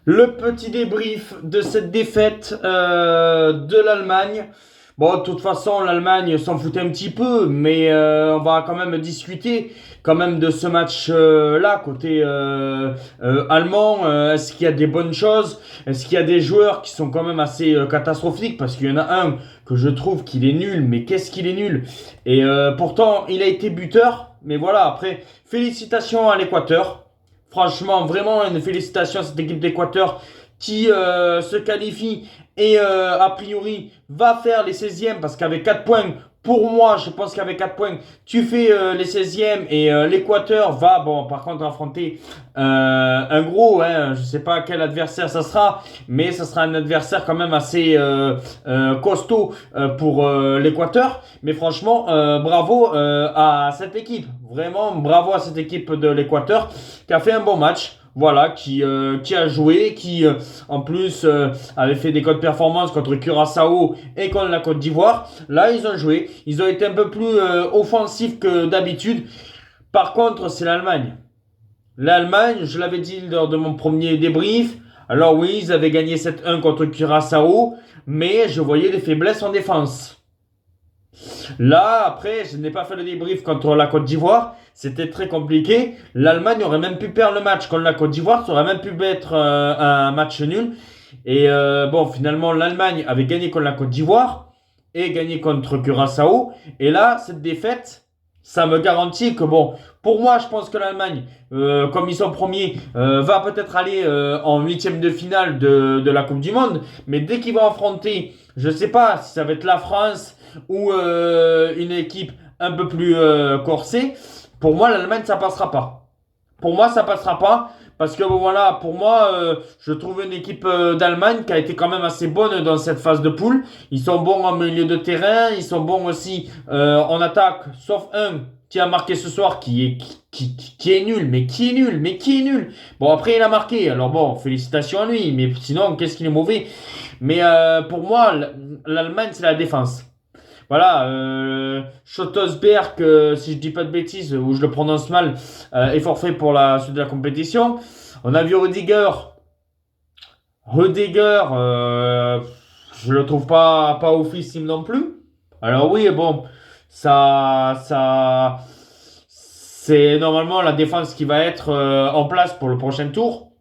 Le petit débrief de cette défaite de l'Allemagne. Bon, de toute façon, l'Allemagne s'en foutait un petit peu, mais on va quand même discuter quand même de ce match-là côté allemand. Est-ce qu'il y a des bonnes choses? Est-ce qu'il y a des joueurs qui sont quand même assez catastrophiques? Parce qu'il y en a un que je trouve qu'il est nul, mais qu'est-ce qu'il est nul? Et pourtant, il a été buteur. Mais voilà, après, félicitations à l'Équateur. Franchement, vraiment une félicitation à cette équipe d'Équateur qui se qualifie et a priori va faire les 16e parce qu'avec 4 points, pour moi, je pense qu'avec 4 points, tu fais les 16e et l'Équateur va, bon, par contre, affronter un gros, hein, je sais pas quel adversaire ça sera, mais ça sera un adversaire quand même assez costaud pour l'Équateur. Mais franchement, bravo à cette équipe. Vraiment, bravo à cette équipe de l'Équateur qui a fait un bon match. Voilà, qui a joué, qui en plus avait fait des codes performance contre Curaçao et contre la Côte d'Ivoire. Là, ils ont joué. Ils ont été un peu plus offensifs que d'habitude. Par contre, c'est l'Allemagne. L'Allemagne, je l'avais dit lors de mon premier débrief. Alors oui, ils avaient gagné 7-1 contre Curaçao, mais je voyais des faiblesses en défense. Là, après, je n'ai pas fait le débrief contre la Côte d'Ivoire. C'était très compliqué. L'Allemagne aurait même pu perdre le match contre la Côte d'Ivoire. Ça aurait même pu être un match nul. Et bon, finalement, l'Allemagne avait gagné contre la Côte d'Ivoire et gagné contre Curaçao. Et là, cette défaite, ça me garantit que bon, pour moi, je pense que l'Allemagne, comme ils sont premiers, va peut-être aller en huitième de finale de la Coupe du Monde. Mais dès qu'ils vont affronter, je ne sais pas si ça va être la France ou une équipe un peu plus corsée, pour moi, l'Allemagne, ça passera pas. Pour moi, ça passera pas. Parce que bon, voilà, pour moi, je trouve une équipe d'Allemagne qui a été quand même assez bonne dans cette phase de poule. Ils sont bons en milieu de terrain, ils sont bons aussi en attaque, sauf un qui a marqué ce soir, qui est nul, mais qui est nul, mais qui est nul. Bon, après, il a marqué, alors bon, félicitations à lui, mais sinon, qu'est-ce qu'il est mauvais. Mais pour moi, l'Allemagne, c'est la défense. Voilà, Schottosberg, si je dis pas de bêtises, ou je le prononce mal, est forfait pour la suite de la compétition. On a vu Rudiger. Rudiger, je le trouve pas oufissime non plus. Alors oui, bon, c'est normalement la défense qui va être en place pour le prochain tour.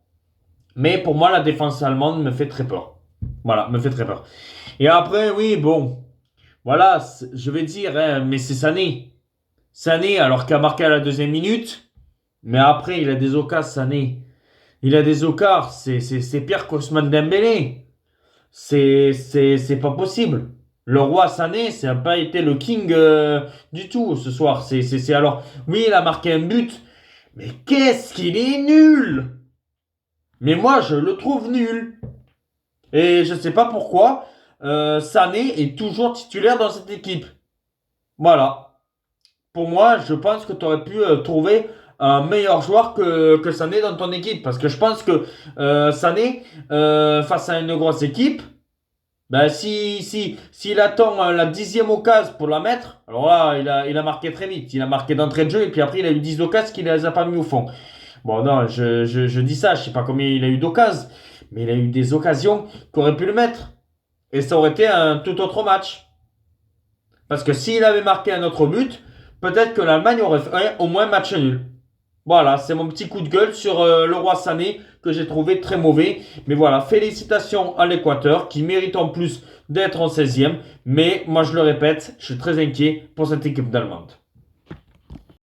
Mais pour moi, la défense allemande me fait très peur. Voilà, me fait très peur. Et après, oui, bon. Voilà, je vais dire, hein, mais c'est Sané. Sané, alors qu'il a marqué à la deuxième minute, mais après, il a des occasions, Sané. Il a des occasions, c'est pire qu'Ousmane Dembélé. C'est pas possible. Le roi Sané, ça n'a pas été le king du tout ce soir. Alors, oui, il a marqué un but, mais qu'est-ce qu'il est nul! Mais moi, je le trouve nul. Et je sais pas pourquoi, Sané est toujours titulaire dans cette équipe. Voilà. Pour moi, je pense que tu aurais pu trouver un meilleur joueur que Sané dans ton équipe. Parce que je pense que Sané, face à une grosse équipe, ben s'il attend la 10e occasion pour la mettre, alors là, il a marqué très vite. Il a marqué d'entrée de jeu et puis après, il a eu 10 occasions qu'il ne les a pas mis au fond. Bon, non, je dis ça, je sais pas combien il a eu d'occasions, mais il a eu des occasions qu'aurait pu le mettre. Et ça aurait été un tout autre match. Parce que s'il avait marqué un autre but, peut-être que l'Allemagne aurait fait au moins match nul. Voilà, c'est mon petit coup de gueule sur le roi Sané que j'ai trouvé très mauvais. Mais voilà, félicitations à l'Équateur qui mérite en plus d'être en 16e. Mais moi je le répète, je suis très inquiet pour cette équipe d'Allemande.